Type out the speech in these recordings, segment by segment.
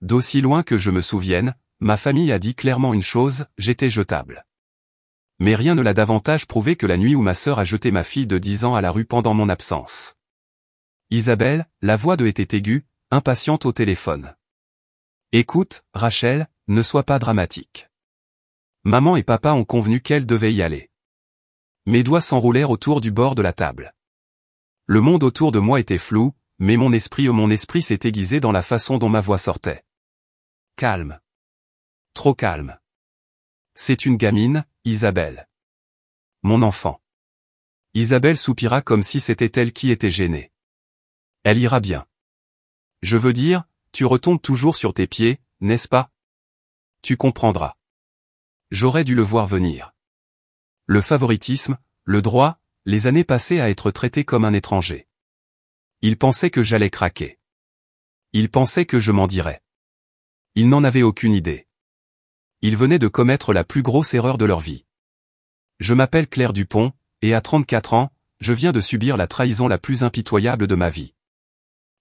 d'aussi loin que je me souvienne, ma famille a dit clairement une chose, j'étais jetable. Mais rien ne l'a davantage prouvé que la nuit où ma sœur a jeté ma fille de 10 ans à la rue pendant mon absence. Isabelle, la voix de était aiguë, impatiente au téléphone. Écoute, Rachel, ne sois pas dramatique. Maman et papa ont convenu qu'elle devait y aller. Mes doigts s'enroulèrent autour du bord de la table. Le monde autour de moi était flou, mais mon esprit s'est aiguisé dans la façon dont ma voix sortait. Calme. Trop calme. C'est une gamine, Isabelle. Mon enfant. Isabelle soupira comme si c'était elle qui était gênée. Elle ira bien. Je veux dire, tu retombes toujours sur tes pieds, n'est-ce pas? Tu comprendras. J'aurais dû le voir venir. Le favoritisme, le droit, les années passées à être traité comme un étranger. Il pensait que j'allais craquer. Il pensait que je m'en dirais. Il n'en avait aucune idée. Ils venaient de commettre la plus grosse erreur de leur vie. Je m'appelle Claire Dupont, et à 34 ans, je viens de subir la trahison la plus impitoyable de ma vie.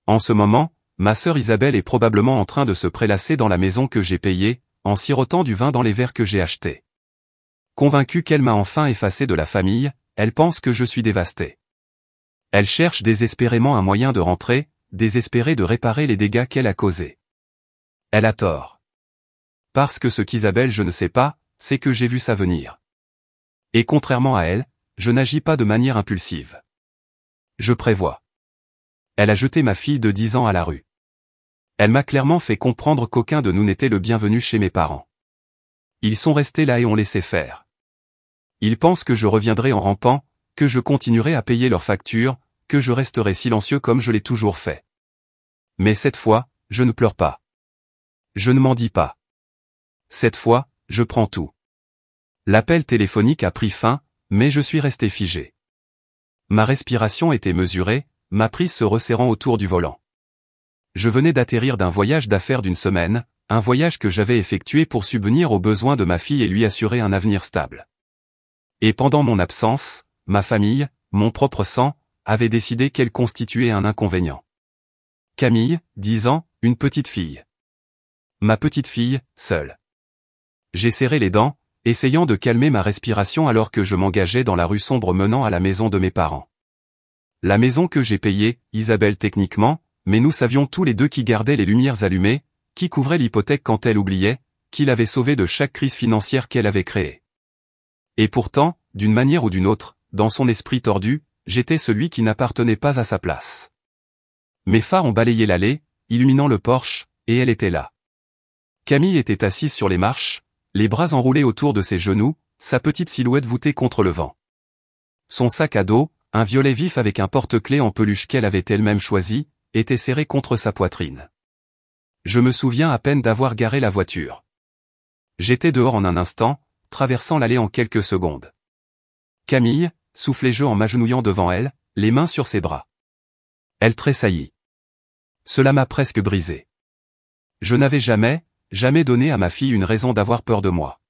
En ce moment, ma sœur Isabelle est probablement en train de se prélasser dans la maison que j'ai payée, en sirotant du vin dans les verres que j'ai achetés. Convaincue qu'elle m'a enfin effacé de la famille, elle pense que je suis dévasté. Elle cherche désespérément un moyen de rentrer, désespérée de réparer les dégâts qu'elle a causés. Elle a tort. Parce que ce qu'Isabelle je ne sais pas, c'est que j'ai vu ça venir. Et contrairement à elle, je n'agis pas de manière impulsive. Je prévois. Elle a jeté ma fille de 10 ans à la rue. Elle m'a clairement fait comprendre qu'aucun de nous n'était le bienvenu chez mes parents. Ils sont restés là et ont laissé faire. Ils pensent que je reviendrai en rampant, que je continuerai à payer leurs factures, que je resterai silencieux comme je l'ai toujours fait. Mais cette fois, je ne pleure pas. Je ne m'en dis pas. Cette fois, je prends tout. L'appel téléphonique a pris fin, mais je suis resté figé. Ma respiration était mesurée, ma prise se resserrant autour du volant. Je venais d'atterrir d'un voyage d'affaires d'une semaine, un voyage que j'avais effectué pour subvenir aux besoins de ma fille et lui assurer un avenir stable. Et pendant mon absence, ma famille, mon propre sang, avait décidé qu'elle constituait un inconvénient. Camille, 10 ans, une petite fille. Ma petite fille, seule. J'ai serré les dents, essayant de calmer ma respiration alors que je m'engageais dans la rue sombre menant à la maison de mes parents. La maison que j'ai payée, Isabelle techniquement, mais nous savions tous les deux qui gardait les lumières allumées, qui couvrait l'hypothèque quand elle oubliait, qui l'avait sauvée de chaque crise financière qu'elle avait créée. Et pourtant, d'une manière ou d'une autre, dans son esprit tordu, j'étais celui qui n'appartenait pas à sa place. Mes phares ont balayé l'allée, illuminant le porche, et elle était là. Camille était assise sur les marches, les bras enroulés autour de ses genoux, sa petite silhouette voûtée contre le vent. Son sac à dos, un violet vif avec un porte-clés en peluche qu'elle avait elle-même choisi, était serré contre sa poitrine. Je me souviens à peine d'avoir garé la voiture. J'étais dehors en un instant, traversant l'allée en quelques secondes. Camille, soufflait-je en m'agenouillant devant elle, les mains sur ses bras. Elle tressaillit. Cela m'a presque brisé. Je n'avais jamais donné à ma fille une raison d'avoir peur de moi.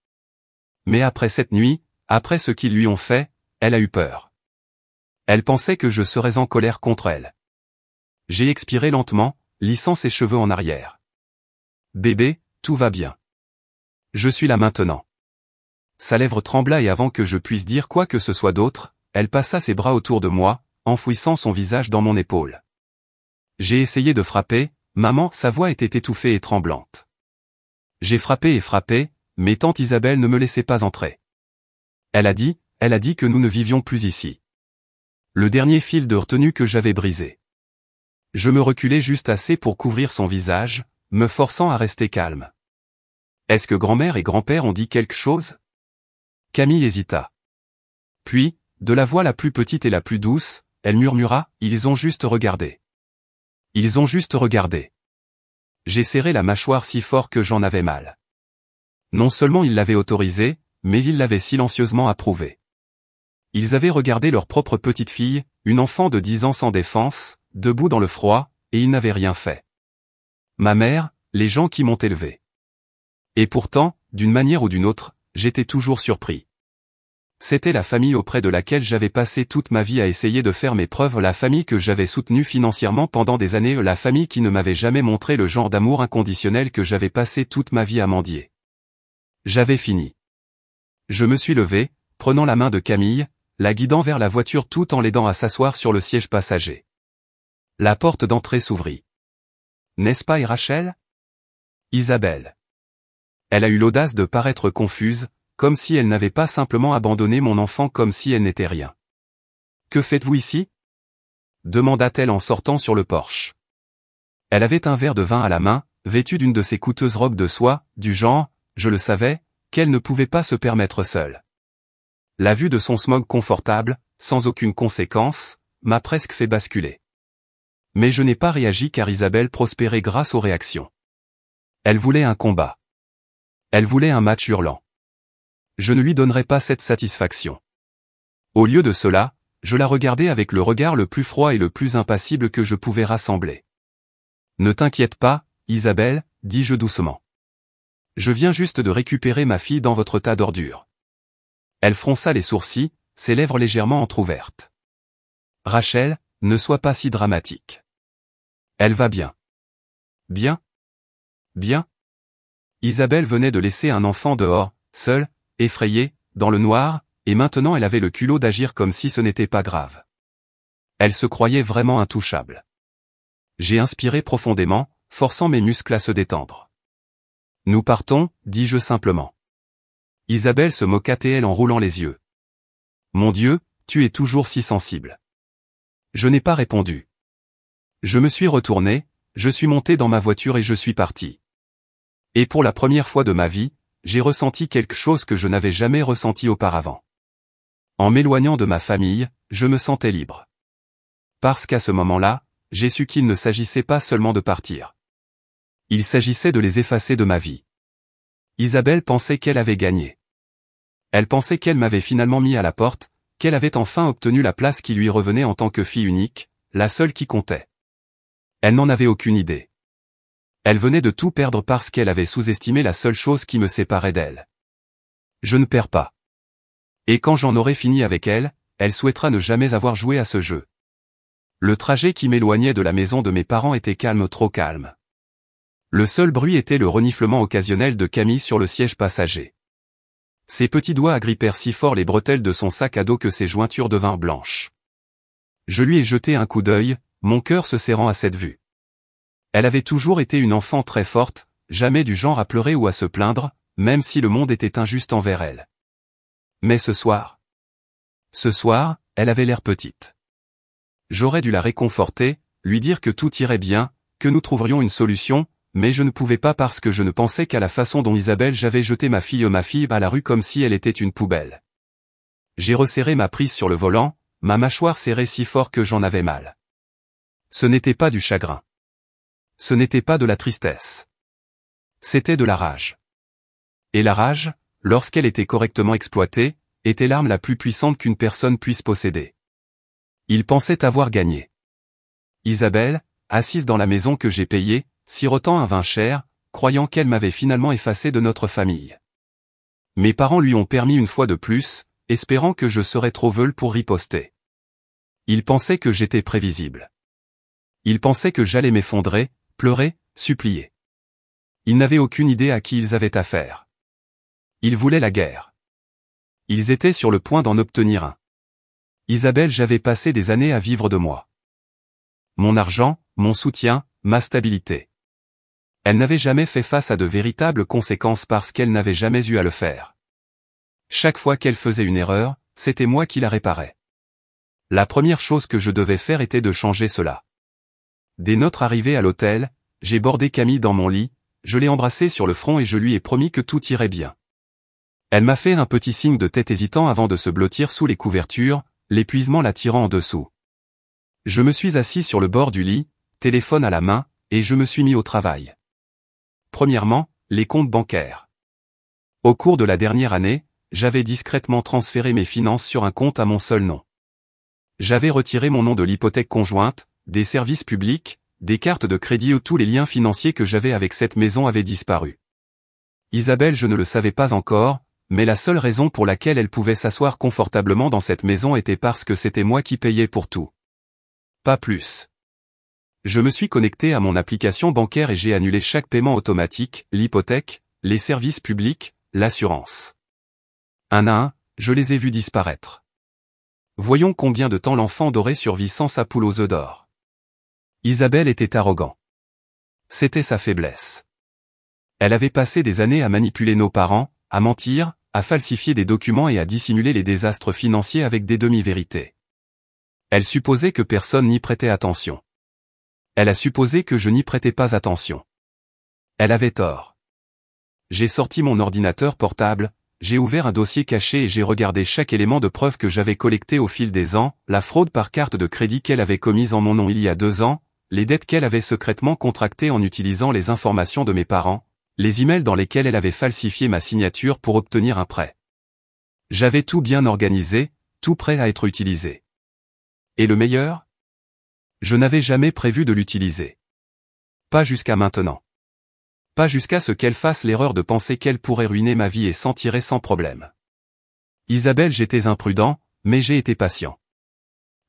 Mais après cette nuit, après ce qu'ils lui ont fait, elle a eu peur. Elle pensait que je serais en colère contre elle. J'ai expiré lentement, lissant ses cheveux en arrière. Bébé, tout va bien. Je suis là maintenant. Sa lèvre trembla et avant que je puisse dire quoi que ce soit d'autre, elle passa ses bras autour de moi, enfouissant son visage dans mon épaule. J'ai essayé de frapper, maman, sa voix était étouffée et tremblante. J'ai frappé et frappé, mais tante Isabelle ne me laissait pas entrer. Elle a dit que nous ne vivions plus ici. Le dernier fil de retenue que j'avais brisé. Je me reculais juste assez pour couvrir son visage, me forçant à rester calme. Est-ce que grand-mère et grand-père ont dit quelque chose? Camille hésita. Puis, de la voix la plus petite et la plus douce, elle murmura, ils ont juste regardé. Ils ont juste regardé. J'ai serré la mâchoire si fort que j'en avais mal. Non seulement ils l'avaient autorisé, mais ils l'avaient silencieusement approuvé. Ils avaient regardé leur propre petite fille, une enfant de 10 ans sans défense, debout dans le froid, et ils n'avaient rien fait. Ma mère, les gens qui m'ont élevé. Et pourtant, d'une manière ou d'une autre, j'étais toujours surpris. C'était la famille auprès de laquelle j'avais passé toute ma vie à essayer de faire mes preuves, la famille que j'avais soutenue financièrement pendant des années, la famille qui ne m'avait jamais montré le genre d'amour inconditionnel que j'avais passé toute ma vie à mendier. J'avais fini. Je me suis levé, prenant la main de Camille, la guidant vers la voiture tout en l'aidant à s'asseoir sur le siège passager. La porte d'entrée s'ouvrit. N'est-ce pas, Rachel? Isabelle. Elle a eu l'audace de paraître confuse, comme si elle n'avait pas simplement abandonné mon enfant, comme si elle n'était rien. Que faites-vous ici? Demanda-t-elle en sortant sur le porche. Elle avait un verre de vin à la main, vêtue d'une de ses coûteuses robes de soie, du genre, je le savais, qu'elle ne pouvait pas se permettre seule. La vue de son smog confortable, sans aucune conséquence, m'a presque fait basculer. Mais je n'ai pas réagi car Isabelle prospérait grâce aux réactions. Elle voulait un combat. Elle voulait un match hurlant. Je ne lui donnerais pas cette satisfaction. Au lieu de cela, je la regardais avec le regard le plus froid et le plus impassible que je pouvais rassembler. Ne t'inquiète pas, Isabelle, dis-je doucement. Je viens juste de récupérer ma fille dans votre tas d'ordures. Elle fronça les sourcils, ses lèvres légèrement entr'ouvertes. Rachel, ne sois pas si dramatique. Elle va bien. Bien? Bien? Isabelle venait de laisser un enfant dehors, seul, effrayée, dans le noir, et maintenant elle avait le culot d'agir comme si ce n'était pas grave. Elle se croyait vraiment intouchable. J'ai inspiré profondément, forçant mes muscles à se détendre. Nous partons, dis-je simplement. Isabelle se moqua d'elle en roulant les yeux. Mon Dieu, tu es toujours si sensible. Je n'ai pas répondu. Je me suis retourné, je suis monté dans ma voiture et je suis parti. Et pour la première fois de ma vie, j'ai ressenti quelque chose que je n'avais jamais ressenti auparavant. En m'éloignant de ma famille, je me sentais libre. Parce qu'à ce moment-là, j'ai su qu'il ne s'agissait pas seulement de partir. Il s'agissait de les effacer de ma vie. Isabelle pensait qu'elle avait gagné. Elle pensait qu'elle m'avait finalement mis à la porte, qu'elle avait enfin obtenu la place qui lui revenait en tant que fille unique, la seule qui comptait. Elle n'en avait aucune idée. Elle venait de tout perdre parce qu'elle avait sous-estimé la seule chose qui me séparait d'elle. Je ne perds pas. Et quand j'en aurai fini avec elle, elle souhaitera ne jamais avoir joué à ce jeu. Le trajet qui m'éloignait de la maison de mes parents était calme, trop calme. Le seul bruit était le reniflement occasionnel de Camille sur le siège passager. Ses petits doigts agrippèrent si fort les bretelles de son sac à dos que ses jointures devinrent blanches. Je lui ai jeté un coup d'œil, mon cœur se serrant à cette vue. Elle avait toujours été une enfant très forte, jamais du genre à pleurer ou à se plaindre, même si le monde était injuste envers elle. Mais ce soir, elle avait l'air petite. J'aurais dû la réconforter, lui dire que tout irait bien, que nous trouverions une solution, mais je ne pouvais pas parce que je ne pensais qu'à la façon dont Isabelle j'avais jeté ma fille à la rue comme si elle était une poubelle. J'ai resserré ma prise sur le volant, ma mâchoire serrée si fort que j'en avais mal. Ce n'était pas du chagrin. Ce n'était pas de la tristesse. C'était de la rage. Et la rage, lorsqu'elle était correctement exploitée, était l'arme la plus puissante qu'une personne puisse posséder. Il pensait avoir gagné. Isabelle, assise dans la maison que j'ai payée, sirotant un vin cher, croyant qu'elle m'avait finalement effacé de notre famille. Mes parents lui ont permis une fois de plus, espérant que je serais trop veule pour riposter. Ils pensaient que j'étais prévisible. Ils pensaient que j'allais m'effondrer, pleurer, supplier. Ils n'avaient aucune idée à qui ils avaient affaire. Ils voulaient la guerre. Ils étaient sur le point d'en obtenir un. Isabelle, j'avais passé des années à vivre de moi. Mon argent, mon soutien, ma stabilité. Elle n'avait jamais fait face à de véritables conséquences parce qu'elle n'avait jamais eu à le faire. Chaque fois qu'elle faisait une erreur, c'était moi qui la réparais. La première chose que je devais faire était de changer cela. Dès notre arrivée à l'hôtel, j'ai bordé Camille dans mon lit, je l'ai embrassée sur le front et je lui ai promis que tout irait bien. Elle m'a fait un petit signe de tête hésitant avant de se blottir sous les couvertures, l'épuisement la tirant en dessous. Je me suis assis sur le bord du lit, téléphone à la main, et je me suis mis au travail. Premièrement, les comptes bancaires. Au cours de la dernière année, j'avais discrètement transféré mes finances sur un compte à mon seul nom. J'avais retiré mon nom de l'hypothèque conjointe, des services publics, des cartes de crédit où tous les liens financiers que j'avais avec cette maison avaient disparu. Isabelle, je ne le savais pas encore, mais la seule raison pour laquelle elle pouvait s'asseoir confortablement dans cette maison était parce que c'était moi qui payais pour tout. Pas plus. Je me suis connecté à mon application bancaire et j'ai annulé chaque paiement automatique, l'hypothèque, les services publics, l'assurance. Un à un, je les ai vus disparaître. Voyons combien de temps l'enfant doré survit sans sa poule aux œufs d'or. Isabelle était arrogant. C'était sa faiblesse. Elle avait passé des années à manipuler nos parents, à mentir, à falsifier des documents et à dissimuler les désastres financiers avec des demi-vérités. Elle supposait que personne n'y prêtait attention. Elle a supposé que je n'y prêtais pas attention. Elle avait tort. J'ai sorti mon ordinateur portable, j'ai ouvert un dossier caché et j'ai regardé chaque élément de preuve que j'avais collecté au fil des ans, la fraude par carte de crédit qu'elle avait commise en mon nom il y a 2 ans, les dettes qu'elle avait secrètement contractées en utilisant les informations de mes parents, les emails dans lesquels elle avait falsifié ma signature pour obtenir un prêt. J'avais tout bien organisé, tout prêt à être utilisé. Et le meilleur ? Je n'avais jamais prévu de l'utiliser. Pas jusqu'à maintenant. Pas jusqu'à ce qu'elle fasse l'erreur de penser qu'elle pourrait ruiner ma vie et s'en tirer sans problème. Isabelle, j'étais imprudent, mais j'ai été patient.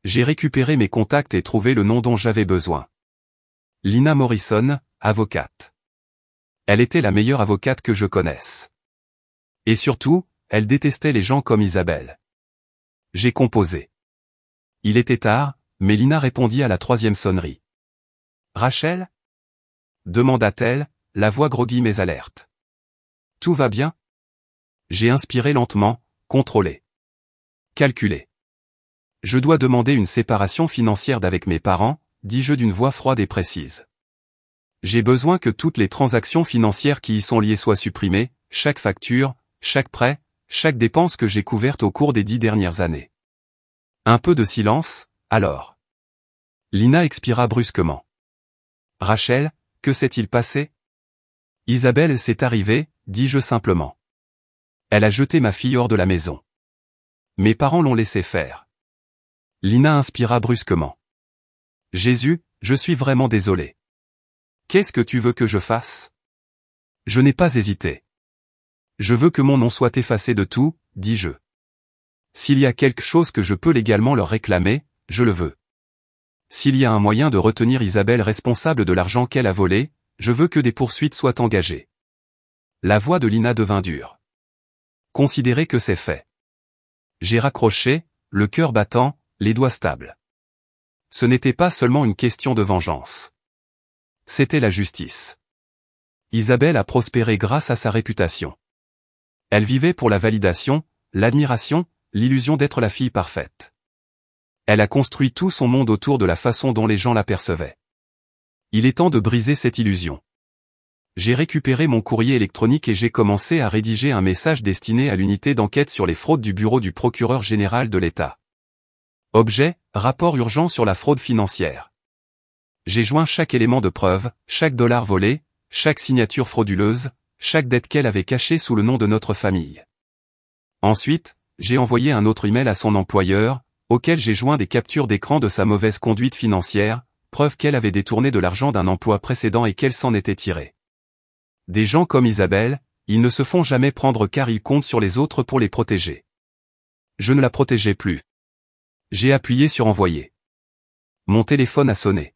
J'ai récupéré mes contacts et trouvé le nom dont j'avais besoin. Lina Morrison, avocate. Elle était la meilleure avocate que je connaisse. Et surtout, elle détestait les gens comme Isabelle. J'ai composé. Il était tard, mais Lina répondit à la 3e sonnerie. « Rachel ?» demanda-t-elle, la voix groggy mais alerte. « Tout va bien ?» J'ai inspiré lentement, contrôlé. Calculé. « Je dois demander une séparation financière d'avec mes parents, dis-je d'une voix froide et précise. J'ai besoin que toutes les transactions financières qui y sont liées soient supprimées, chaque facture, chaque prêt, chaque dépense que j'ai couverte au cours des 10 dernières années. » Un peu de silence, alors. Lina expira brusquement. « Rachel, que s'est-il passé ?» Isabelle, c'est arrivé, dis-je simplement. Elle a jeté ma fille hors de la maison. Mes parents l'ont laissé faire. Lina inspira brusquement. « Jésus, je suis vraiment désolé. Qu'est-ce que tu veux que je fasse ?» Je n'ai pas hésité. « Je veux que mon nom soit effacé de tout, dis-je. S'il y a quelque chose que je peux légalement leur réclamer, je le veux. S'il y a un moyen de retenir Isabelle responsable de l'argent qu'elle a volé, je veux que des poursuites soient engagées. » La voix de Lina devint dure. « Considérez que c'est fait. » J'ai raccroché, le cœur battant, les doigts stables. Ce n'était pas seulement une question de vengeance. C'était la justice. Isabelle a prospéré grâce à sa réputation. Elle vivait pour la validation, l'admiration, l'illusion d'être la fille parfaite. Elle a construit tout son monde autour de la façon dont les gens la percevaient. Il est temps de briser cette illusion. J'ai récupéré mon courrier électronique et j'ai commencé à rédiger un message destiné à l'unité d'enquête sur les fraudes du bureau du procureur général de l'État. Objet, rapport urgent sur la fraude financière. J'ai joint chaque élément de preuve, chaque dollar volé, chaque signature frauduleuse, chaque dette qu'elle avait cachée sous le nom de notre famille. Ensuite, j'ai envoyé un autre email à son employeur, auquel j'ai joint des captures d'écran de sa mauvaise conduite financière, preuve qu'elle avait détourné de l'argent d'un emploi précédent et qu'elle s'en était tirée. Des gens comme Isabelle, ils ne se font jamais prendre car ils comptent sur les autres pour les protéger. Je ne la protégeais plus. J'ai appuyé sur envoyer. Mon téléphone a sonné.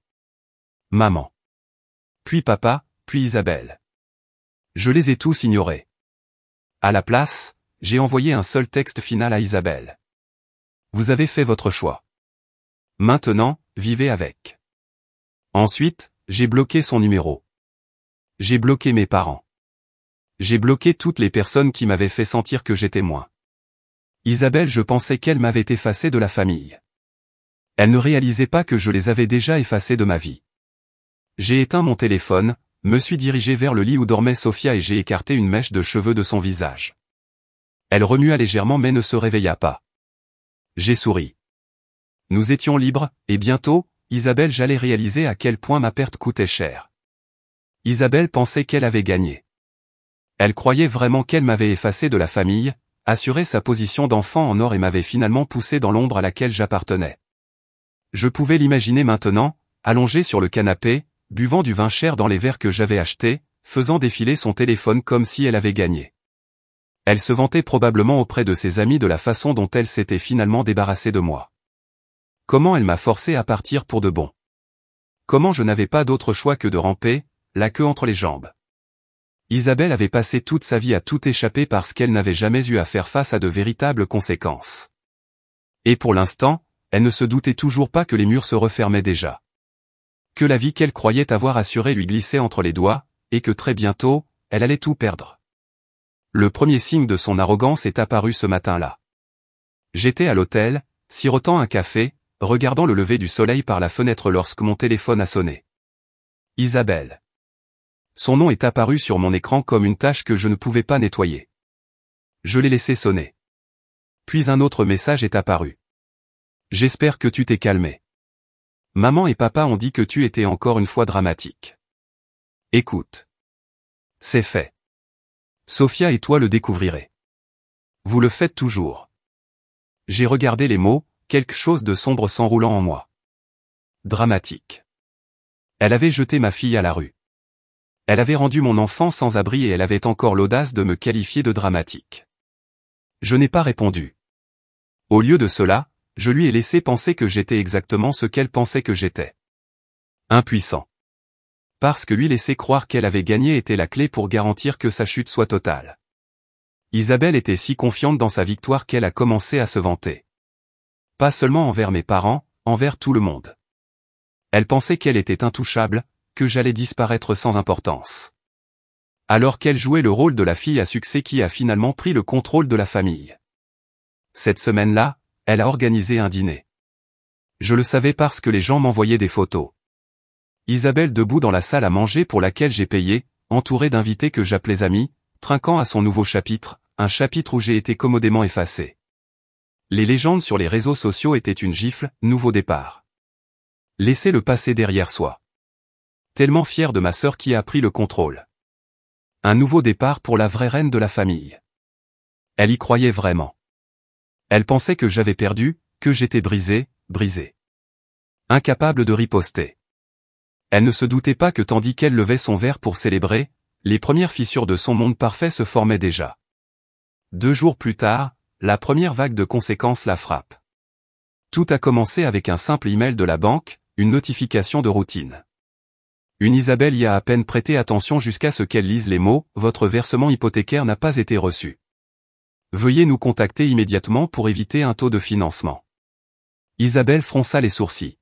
Maman. Puis papa, puis Isabelle. Je les ai tous ignorés. À la place, j'ai envoyé un seul texte final à Isabelle. Vous avez fait votre choix. Maintenant, vivez avec. Ensuite, j'ai bloqué son numéro. J'ai bloqué mes parents. J'ai bloqué toutes les personnes qui m'avaient fait sentir que j'étais moins. Isabelle, je pensais qu'elle m'avait effacé de la famille. Elle ne réalisait pas que je les avais déjà effacés de ma vie. J'ai éteint mon téléphone, me suis dirigé vers le lit où dormait Sophia et j'ai écarté une mèche de cheveux de son visage. Elle remua légèrement mais ne se réveilla pas. J'ai souri. Nous étions libres, et bientôt, Isabelle, j'allais réaliser à quel point ma perte coûtait cher. Isabelle pensait qu'elle avait gagné. Elle croyait vraiment qu'elle m'avait effacé de la famille, assuré sa position d'enfant en or et m'avait finalement poussé dans l'ombre à laquelle j'appartenais. Je pouvais l'imaginer maintenant, allongée sur le canapé, buvant du vin cher dans les verres que j'avais achetés, faisant défiler son téléphone comme si elle avait gagné. Elle se vantait probablement auprès de ses amis de la façon dont elle s'était finalement débarrassée de moi. Comment elle m'a forcé à partir pour de bon. Comment je n'avais pas d'autre choix que de ramper, la queue entre les jambes. Isabelle avait passé toute sa vie à tout échapper parce qu'elle n'avait jamais eu à faire face à de véritables conséquences. Et pour l'instant, elle ne se doutait toujours pas que les murs se refermaient déjà. Que la vie qu'elle croyait avoir assurée lui glissait entre les doigts, et que très bientôt, elle allait tout perdre. Le premier signe de son arrogance est apparu ce matin-là. J'étais à l'hôtel, sirotant un café, regardant le lever du soleil par la fenêtre lorsque mon téléphone a sonné. Isabelle. Son nom est apparu sur mon écran comme une tache que je ne pouvais pas nettoyer. Je l'ai laissé sonner. Puis un autre message est apparu. J'espère que tu t'es calmé. Maman et papa ont dit que tu étais encore une fois dramatique. Écoute. C'est fait. Sophia et toi le découvrirez. Vous le faites toujours. J'ai regardé les mots, quelque chose de sombre s'enroulant en moi. Dramatique. Elle avait jeté ma fille à la rue. Elle avait rendu mon enfant sans abri et elle avait encore l'audace de me qualifier de dramatique. Je n'ai pas répondu. Au lieu de cela, je lui ai laissé penser que j'étais exactement ce qu'elle pensait que j'étais. Impuissant. Parce que lui laisser croire qu'elle avait gagné était la clé pour garantir que sa chute soit totale. Isabelle était si confiante dans sa victoire qu'elle a commencé à se vanter. Pas seulement envers mes parents, envers tout le monde. Elle pensait qu'elle était intouchable, que j'allais disparaître sans importance. Alors qu'elle jouait le rôle de la fille à succès qui a finalement pris le contrôle de la famille. Cette semaine-là, elle a organisé un dîner. Je le savais parce que les gens m'envoyaient des photos. Isabelle debout dans la salle à manger pour laquelle j'ai payé, entourée d'invités que j'appelais amis, trinquant à son nouveau chapitre, un chapitre où j'ai été commodément effacé. Les légendes sur les réseaux sociaux étaient une gifle, nouveau départ. Laissez le passé derrière soi. Tellement fier de ma sœur qui a pris le contrôle. Un nouveau départ pour la vraie reine de la famille. Elle y croyait vraiment. Elle pensait que j'avais perdu, que j'étais brisé. Incapable de riposter. Elle ne se doutait pas que tandis qu'elle levait son verre pour célébrer, les premières fissures de son monde parfait se formaient déjà. 2 jours plus tard, la première vague de conséquences la frappe. Tout a commencé avec un simple email de la banque, une notification de routine. Une Isabelle y a à peine prêté attention jusqu'à ce qu'elle lise les mots « Votre versement hypothécaire n'a pas été reçu. Veuillez nous contacter immédiatement pour éviter un taux de financement. » Isabelle fronça les sourcils.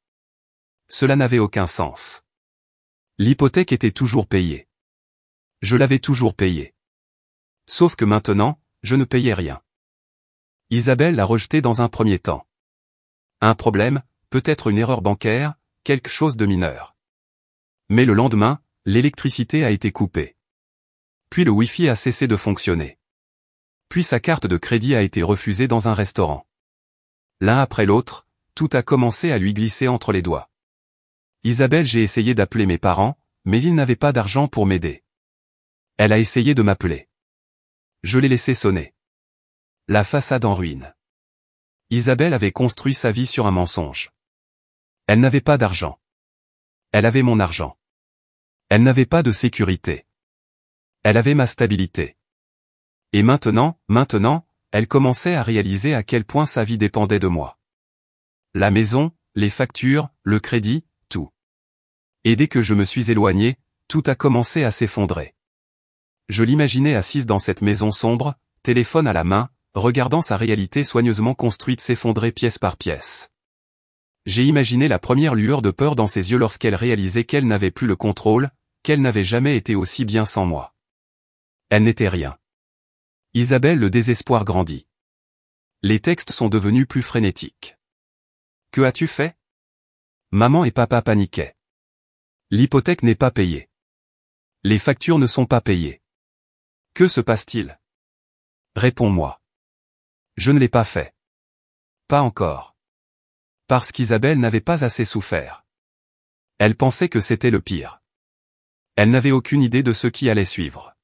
Cela n'avait aucun sens. L'hypothèque était toujours payée. Je l'avais toujours payée. Sauf que maintenant, je ne payais rien. Isabelle l'a rejeté dans un premier temps. Un problème, peut-être une erreur bancaire, quelque chose de mineur. Mais le lendemain, l'électricité a été coupée. Puis le Wi-Fi a cessé de fonctionner. Puis sa carte de crédit a été refusée dans un restaurant. L'un après l'autre, tout a commencé à lui glisser entre les doigts. Isabelle, j'ai essayé d'appeler mes parents, mais ils n'avaient pas d'argent pour m'aider. Elle a essayé de m'appeler. Je l'ai laissé sonner. La façade en ruine. Isabelle avait construit sa vie sur un mensonge. Elle n'avait pas d'argent. Elle avait mon argent. Elle n'avait pas de sécurité. Elle avait ma stabilité. Et maintenant, elle commençait à réaliser à quel point sa vie dépendait de moi. La maison, les factures, le crédit, tout. Et dès que je me suis éloigné, tout a commencé à s'effondrer. Je l'imaginais assise dans cette maison sombre, téléphone à la main, regardant sa réalité soigneusement construite s'effondrer pièce par pièce. J'ai imaginé la première lueur de peur dans ses yeux lorsqu'elle réalisait qu'elle n'avait plus le contrôle, qu'elle n'avait jamais été aussi bien sans moi. Elle n'était rien. Isabelle, le désespoir grandit. Les textes sont devenus plus frénétiques. Que as-tu fait? Maman et papa paniquaient. L'hypothèque n'est pas payée. Les factures ne sont pas payées. Que se passe-t-il? Réponds-moi. Je ne l'ai pas fait. Pas encore. Parce qu'Isabelle n'avait pas assez souffert. Elle pensait que c'était le pire. Elle n'avait aucune idée de ce qui allait suivre.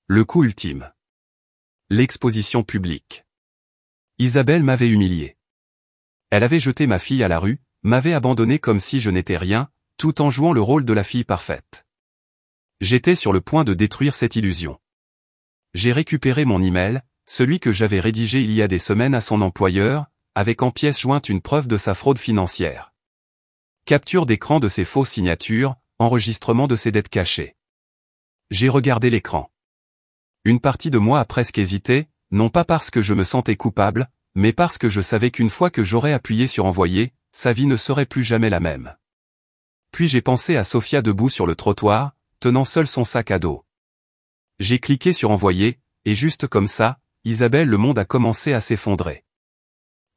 Le coup ultime. L'exposition publique. Isabelle m'avait humilié. Elle avait jeté ma fille à la rue, m'avait abandonné comme si je n'étais rien, tout en jouant le rôle de la fille parfaite. J'étais sur le point de détruire cette illusion. J'ai récupéré mon email, celui que j'avais rédigé il y a des semaines à son employeur, avec en pièce jointe une preuve de sa fraude financière. Capture d'écran de ses fausses signatures, enregistrement de ses dettes cachées. J'ai regardé l'écran. Une partie de moi a presque hésité, non pas parce que je me sentais coupable, mais parce que je savais qu'une fois que j'aurais appuyé sur envoyer, sa vie ne serait plus jamais la même. Puis j'ai pensé à Sophia debout sur le trottoir, tenant seule son sac à dos. J'ai cliqué sur envoyer, et juste comme ça, Isabelle, le monde a commencé à s'effondrer.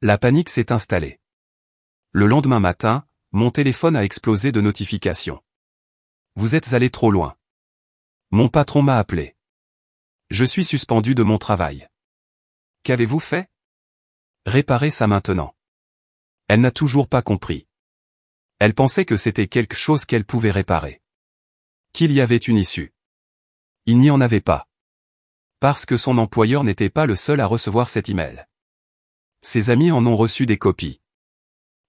La panique s'est installée. Le lendemain matin, mon téléphone a explosé de notifications. Vous êtes allé trop loin. Mon patron m'a appelé. Je suis suspendu de mon travail. Qu'avez-vous fait? Réparez ça maintenant. Elle n'a toujours pas compris. Elle pensait que c'était quelque chose qu'elle pouvait réparer. Qu'il y avait une issue. Il n'y en avait pas. Parce que son employeur n'était pas le seul à recevoir cet email. Ses amis en ont reçu des copies.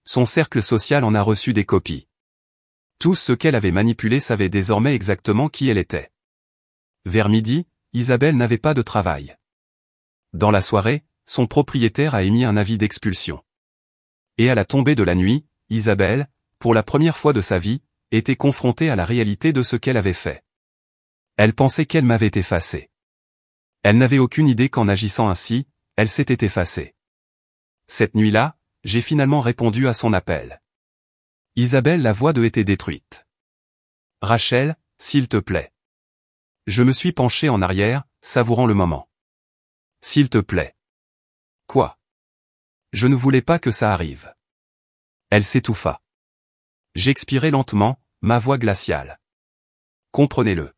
Son cercle social en a reçu des copies. Tous ceux qu'elle avait manipulés savaient désormais exactement qui elle était. Vers midi, Isabelle n'avait pas de travail. Dans la soirée, son propriétaire a émis un avis d'expulsion. Et à la tombée de la nuit, Isabelle, pour la première fois de sa vie, était confrontée à la réalité de ce qu'elle avait fait. Elle pensait qu'elle m'avait effacé. Elle n'avait aucune idée qu'en agissant ainsi, elle s'était effacée. Cette nuit-là, j'ai finalement répondu à son appel. Isabelle, la voix de était détruite. Rachel, s'il te plaît. Je me suis penché en arrière, savourant le moment. S'il te plaît. Quoi? Je ne voulais pas que ça arrive. Elle s'étouffa. J'expirais lentement, ma voix glaciale. Comprenez-le.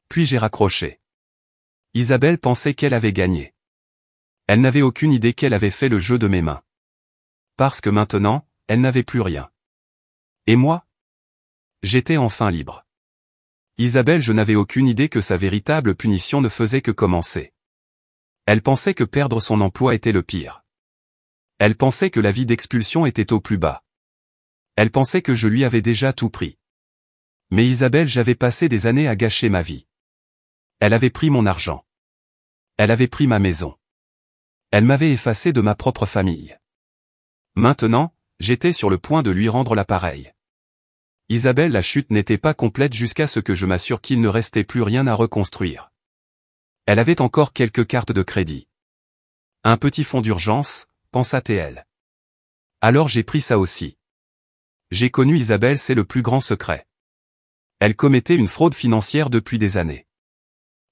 Puis j'ai raccroché. Isabelle pensait qu'elle avait gagné. Elle n'avait aucune idée qu'elle avait fait le jeu de mes mains. Parce que maintenant, elle n'avait plus rien. Et moi? J'étais enfin libre. Isabelle, je n'avais aucune idée que sa véritable punition ne faisait que commencer. Elle pensait que perdre son emploi était le pire. Elle pensait que la vie d'expulsion était au plus bas. Elle pensait que je lui avais déjà tout pris. Mais Isabelle, j'avais passé des années à gâcher ma vie. Elle avait pris mon argent. Elle avait pris ma maison. Elle m'avait effacé de ma propre famille. Maintenant, j'étais sur le point de lui rendre l'appareil. Isabelle, la chute n'était pas complète jusqu'à ce que je m'assure qu'il ne restait plus rien à reconstruire. Elle avait encore quelques cartes de crédit. Un petit fonds d'urgence, pensa-t-elle. Alors j'ai pris ça aussi. J'ai connu Isabelle, c'est le plus grand secret. Elle commettait une fraude financière depuis des années.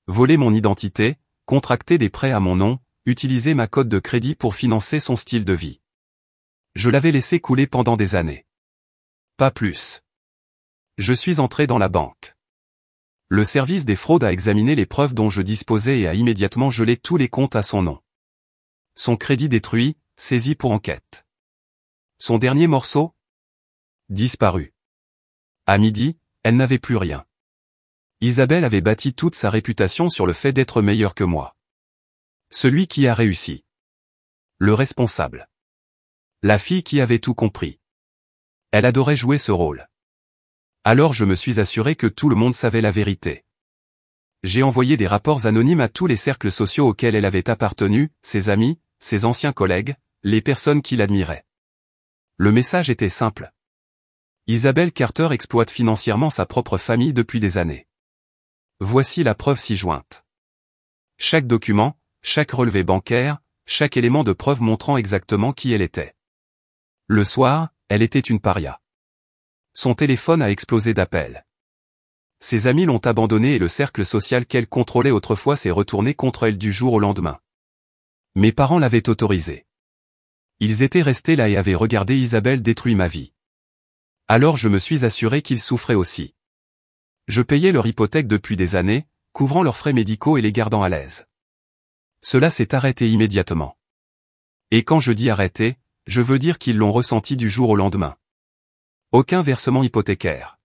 Voler mon identité, contracter des prêts à mon nom, utiliser ma cote de crédit pour financer son style de vie. Je l'avais laissé couler pendant des années. Pas plus. Je suis entré dans la banque. Le service des fraudes a examiné les preuves dont je disposais et a immédiatement gelé tous les comptes à son nom. Son crédit détruit, saisi pour enquête. Son dernier morceau? Disparu. À midi, elle n'avait plus rien. Isabelle avait bâti toute sa réputation sur le fait d'être meilleure que moi. Celui qui a réussi. Le responsable. La fille qui avait tout compris. Elle adorait jouer ce rôle. Alors je me suis assuré que tout le monde savait la vérité. J'ai envoyé des rapports anonymes à tous les cercles sociaux auxquels elle avait appartenu, ses amis, ses anciens collègues, les personnes qui l'admiraient. Le message était simple. Isabelle Carter exploite financièrement sa propre famille depuis des années. Voici la preuve ci-jointe. Chaque document, chaque relevé bancaire, chaque élément de preuve montrant exactement qui elle était. Le soir, elle était une paria. Son téléphone a explosé d'appels. Ses amis l'ont abandonnée et le cercle social qu'elle contrôlait autrefois s'est retourné contre elle du jour au lendemain. Mes parents l'avaient autorisé. Ils étaient restés là et avaient regardé Isabelle détruire ma vie. Alors je me suis assuré qu'ils souffraient aussi. Je payais leur hypothèque depuis des années, couvrant leurs frais médicaux et les gardant à l'aise. Cela s'est arrêté immédiatement. Et quand je dis arrêté, je veux dire qu'ils l'ont ressenti du jour au lendemain. Aucun versement hypothécaire.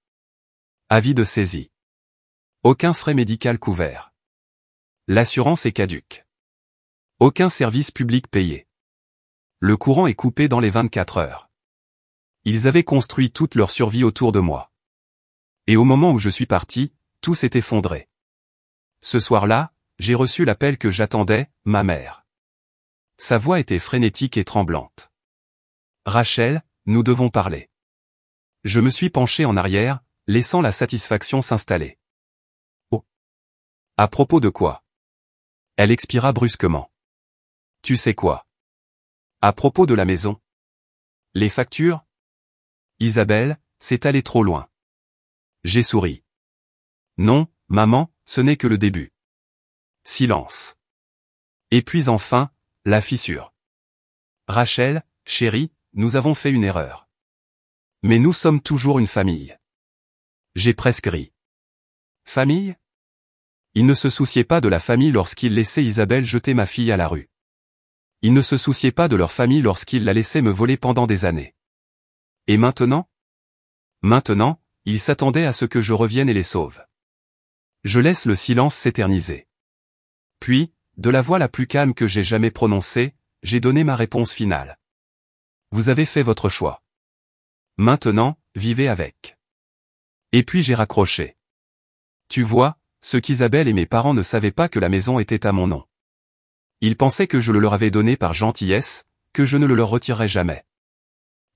Avis de saisie. Aucun frais médical couvert. L'assurance est caduque. Aucun service public payé. Le courant est coupé dans les 24 heures. Ils avaient construit toute leur survie autour de moi. Et au moment où je suis parti, tout s'est effondré. Ce soir-là, j'ai reçu l'appel que j'attendais, ma mère. Sa voix était frénétique et tremblante. Rachel, nous devons parler. Je me suis penché en arrière, laissant la satisfaction s'installer. Oh. À propos de quoi? Elle expira brusquement. Tu sais quoi? À propos de la maison. Les factures? Isabelle, c'est allé trop loin. J'ai souri. Non, maman, ce n'est que le début. Silence. Et puis enfin, la fissure. Rachel, chérie, nous avons fait une erreur. Mais nous sommes toujours une famille. J'ai presque ri. Famille? Il ne se souciait pas de la famille lorsqu'il laissait Isabelle jeter ma fille à la rue. Il ne se souciait pas de leur famille lorsqu'il la laissait me voler pendant des années. Et maintenant? Maintenant, il s'attendait à ce que je revienne et les sauve. Je laisse le silence s'éterniser. Puis, de la voix la plus calme que j'ai jamais prononcée, j'ai donné ma réponse finale. Vous avez fait votre choix. Maintenant, vivez avec. Et puis j'ai raccroché. Tu vois, ce qu'Isabelle et mes parents ne savaient pas que la maison était à mon nom. Ils pensaient que je le leur avais donné par gentillesse, que je ne le leur retirerais jamais.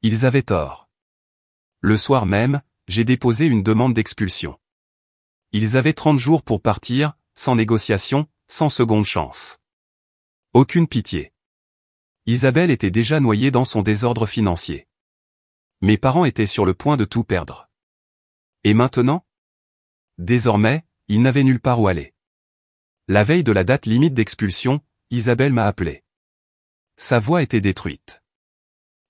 Ils avaient tort. Le soir même, j'ai déposé une demande d'expulsion. Ils avaient 30 jours pour partir, sans négociation, sans seconde chance. Aucune pitié. Isabelle était déjà noyée dans son désordre financier. Mes parents étaient sur le point de tout perdre. Et maintenant? Désormais, ils n'avaient nulle part où aller. La veille de la date limite d'expulsion, Isabelle m'a appelé. Sa voix était détruite.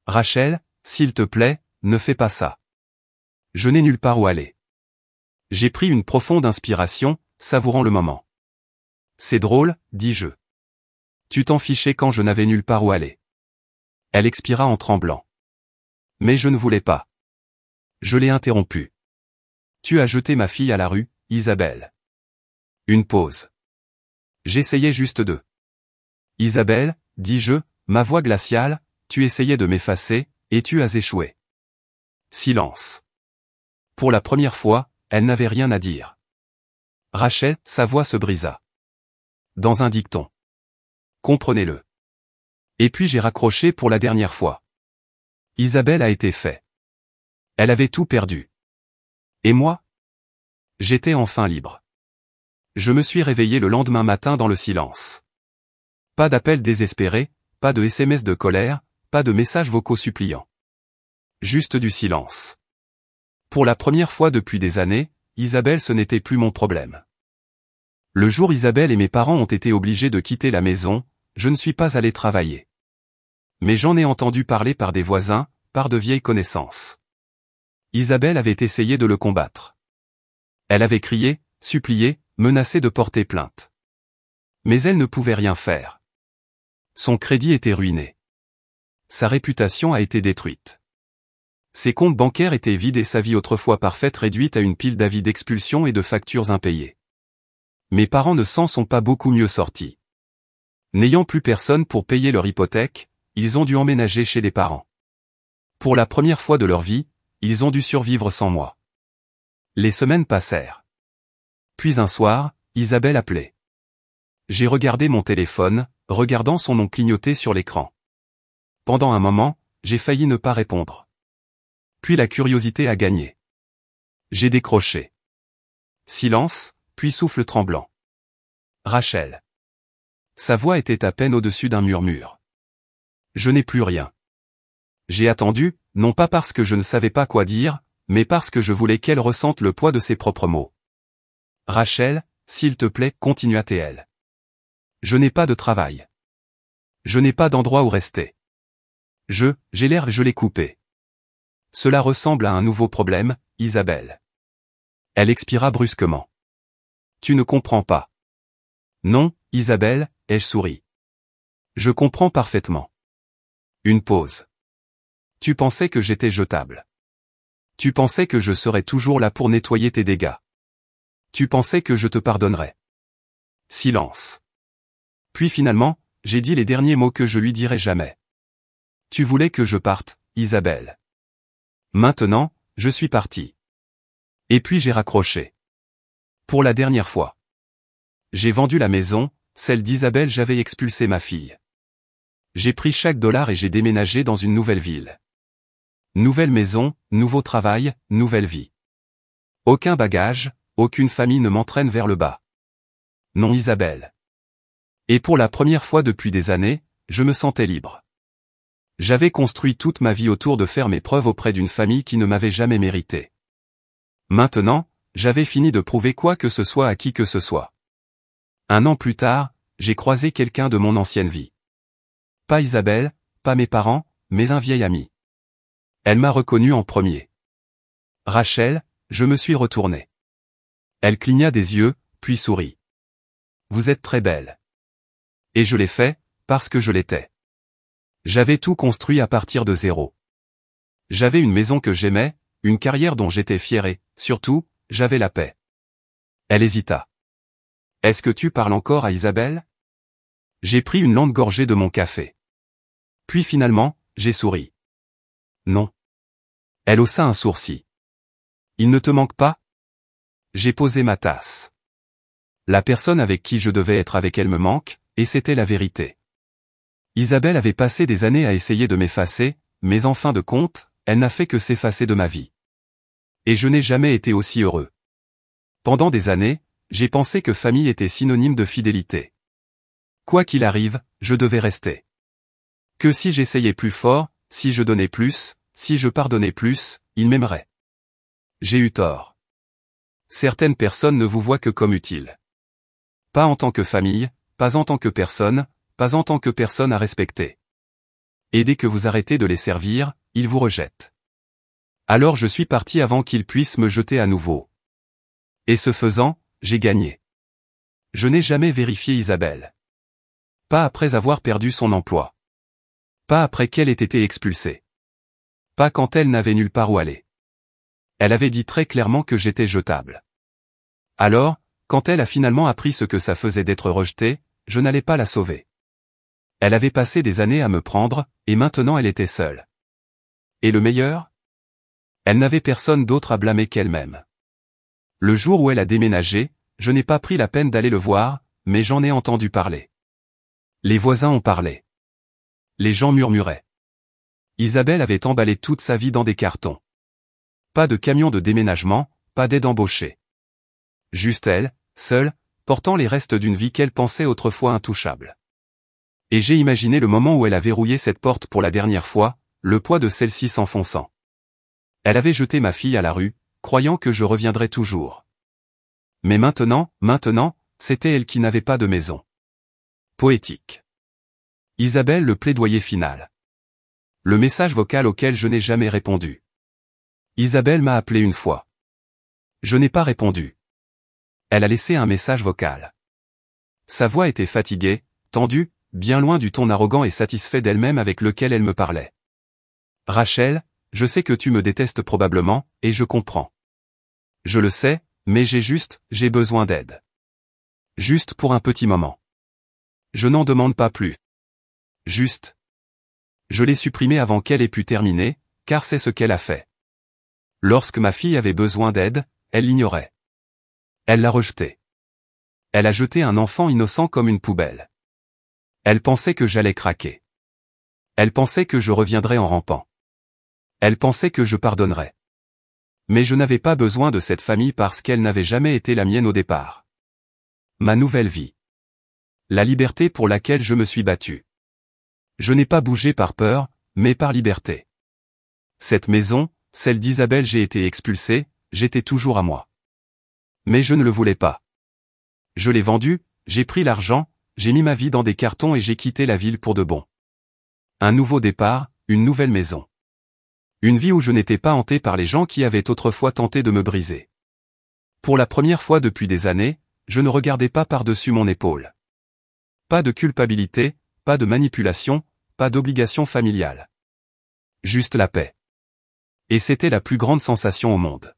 Rachel, s'il te plaît, ne fais pas ça. Je n'ai nulle part où aller. J'ai pris une profonde inspiration, savourant le moment. C'est drôle, dis-je. Tu t'en fichais quand je n'avais nulle part où aller. Elle expira en tremblant. Mais je ne voulais pas. Je l'ai interrompu. Tu as jeté ma fille à la rue, Isabelle. Une pause. J'essayais juste de. Isabelle, dis-je, ma voix glaciale, tu essayais de m'effacer, et tu as échoué. Silence. Pour la première fois, elle n'avait rien à dire. Rachel, sa voix se brisa. Dans un dicton. Comprenez-le. Et puis j'ai raccroché pour la dernière fois. Isabelle a été fait. Elle avait tout perdu. Et moi? J'étais enfin libre. Je me suis réveillé le lendemain matin dans le silence. Pas d'appel désespéré, pas de SMS de colère, pas de messages vocaux suppliants. Juste du silence. Pour la première fois depuis des années, Isabelle ce n'était plus mon problème. Le jour où Isabelle et mes parents ont été obligés de quitter la maison, je ne suis pas allé travailler. Mais j'en ai entendu parler par des voisins, par de vieilles connaissances. Isabelle avait essayé de le combattre. Elle avait crié, supplié, menacé de porter plainte. Mais elle ne pouvait rien faire. Son crédit était ruiné. Sa réputation a été détruite. Ses comptes bancaires étaient vides et sa vie autrefois parfaite réduite à une pile d'avis d'expulsion et de factures impayées. Mes parents ne s'en sont pas beaucoup mieux sortis. N'ayant plus personne pour payer leur hypothèque, ils ont dû emménager chez des parents. Pour la première fois de leur vie, ils ont dû survivre sans moi. Les semaines passèrent. Puis un soir, Isabelle appelait. J'ai regardé mon téléphone, regardant son nom clignoter sur l'écran. Pendant un moment, j'ai failli ne pas répondre. Puis la curiosité a gagné. J'ai décroché. Silence, puis souffle tremblant. Rachel. Sa voix était à peine au-dessus d'un murmure. Je n'ai plus rien. J'ai attendu, non pas parce que je ne savais pas quoi dire, mais parce que je voulais qu'elle ressente le poids de ses propres mots. Rachel, s'il te plaît, continua-t-elle. Je n'ai pas de travail. Je n'ai pas d'endroit où rester. J'ai l'air, je l'ai coupé. Cela ressemble à un nouveau problème, Isabelle. Elle expira brusquement. Tu ne comprends pas. Non, Isabelle, ai-je souri. Je comprends parfaitement. Une pause. Tu pensais que j'étais jetable. Tu pensais que je serais toujours là pour nettoyer tes dégâts. Tu pensais que je te pardonnerais. Silence. Puis finalement, j'ai dit les derniers mots que je lui dirai jamais. Tu voulais que je parte, Isabelle. Maintenant, je suis parti. Et puis j'ai raccroché. Pour la dernière fois. J'ai vendu la maison, celle d'Isabelle, j'avais expulsé ma fille. J'ai pris chaque dollar et j'ai déménagé dans une nouvelle ville. Nouvelle maison, nouveau travail, nouvelle vie. Aucun bagage, aucune famille ne m'entraîne vers le bas. Non, Isabelle. Et pour la première fois depuis des années, je me sentais libre. J'avais construit toute ma vie autour de faire mes preuves auprès d'une famille qui ne m'avait jamais mérité. Maintenant, j'avais fini de prouver quoi que ce soit à qui que ce soit. 1 an plus tard, j'ai croisé quelqu'un de mon ancienne vie. Pas Isabelle, pas mes parents, mais un vieil ami. Elle m'a reconnu en premier. Rachel, je me suis retourné. Elle cligna des yeux, puis sourit. Vous êtes très belle. Et je l'ai fait, parce que je l'étais. J'avais tout construit à partir de zéro. J'avais une maison que j'aimais, une carrière dont j'étais fier et, surtout, j'avais la paix. Elle hésita. Est-ce que tu parles encore à Isabelle? J'ai pris une lente gorgée de mon café. Puis finalement, j'ai souri. Non. Elle haussa un sourcil. Il ne te manque pas? J'ai posé ma tasse. La personne avec qui je devais être avec elle me manque, et c'était la vérité. Isabelle avait passé des années à essayer de m'effacer, mais en fin de compte, elle n'a fait que s'effacer de ma vie. Et je n'ai jamais été aussi heureux. Pendant des années, j'ai pensé que famille était synonyme de fidélité. Quoi qu'il arrive, je devais rester. Que si j'essayais plus fort, si je donnais plus, si je pardonnais plus, ils m'aimeraient. J'ai eu tort. Certaines personnes ne vous voient que comme utiles. Pas en tant que famille, pas en tant que personne, pas en tant que personne à respecter. Et dès que vous arrêtez de les servir, ils vous rejettent. Alors je suis parti avant qu'ils puissent me jeter à nouveau. Et ce faisant, j'ai gagné. Je n'ai jamais vérifié Isabelle. Pas après avoir perdu son emploi. Pas après qu'elle ait été expulsée. Pas quand elle n'avait nulle part où aller. Elle avait dit très clairement que j'étais jetable. Alors, quand elle a finalement appris ce que ça faisait d'être rejetée, je n'allais pas la sauver. Elle avait passé des années à me prendre, et maintenant elle était seule. Et le meilleur? Elle n'avait personne d'autre à blâmer qu'elle-même. Le jour où elle a déménagé, je n'ai pas pris la peine d'aller le voir, mais j'en ai entendu parler. Les voisins ont parlé. Les gens murmuraient. Isabelle avait emballé toute sa vie dans des cartons. Pas de camion de déménagement, pas d'aide embauchée. Juste elle, seule, portant les restes d'une vie qu'elle pensait autrefois intouchable. Et j'ai imaginé le moment où elle a verrouillé cette porte pour la dernière fois, le poids de celle-ci s'enfonçant. Elle avait jeté ma fille à la rue, croyant que je reviendrais toujours. Mais maintenant, c'était elle qui n'avait pas de maison. Poétique. Isabelle, le plaidoyer final. Le message vocal auquel je n'ai jamais répondu. Isabelle m'a appelé une fois. Je n'ai pas répondu. Elle a laissé un message vocal. Sa voix était fatiguée, tendue, bien loin du ton arrogant et satisfait d'elle-même avec lequel elle me parlait. Rachel, je sais que tu me détestes probablement, et je comprends. Je le sais, mais j'ai besoin d'aide. Juste pour un petit moment. Je n'en demande pas plus. Juste. Je l'ai supprimé avant qu'elle ait pu terminer, car c'est ce qu'elle a fait. Lorsque ma fille avait besoin d'aide, elle l'ignorait. Elle l'a rejeté. Elle a jeté un enfant innocent comme une poubelle. Elle pensait que j'allais craquer. Elle pensait que je reviendrais en rampant. Elle pensait que je pardonnerais. Mais je n'avais pas besoin de cette famille parce qu'elle n'avait jamais été la mienne au départ. Ma nouvelle vie. La liberté pour laquelle je me suis battu. Je n'ai pas bougé par peur, mais par liberté. Cette maison, celle d'Isabelle, j'ai été expulsé, j'étais toujours à moi. Mais je ne le voulais pas. Je l'ai vendu, j'ai pris l'argent, j'ai mis ma vie dans des cartons et j'ai quitté la ville pour de bon. Un nouveau départ, une nouvelle maison. Une vie où je n'étais pas hanté par les gens qui avaient autrefois tenté de me briser. Pour la première fois depuis des années, je ne regardais pas par-dessus mon épaule. Pas de culpabilité, pas de manipulation, pas d'obligation familiale. Juste la paix. Et c'était la plus grande sensation au monde.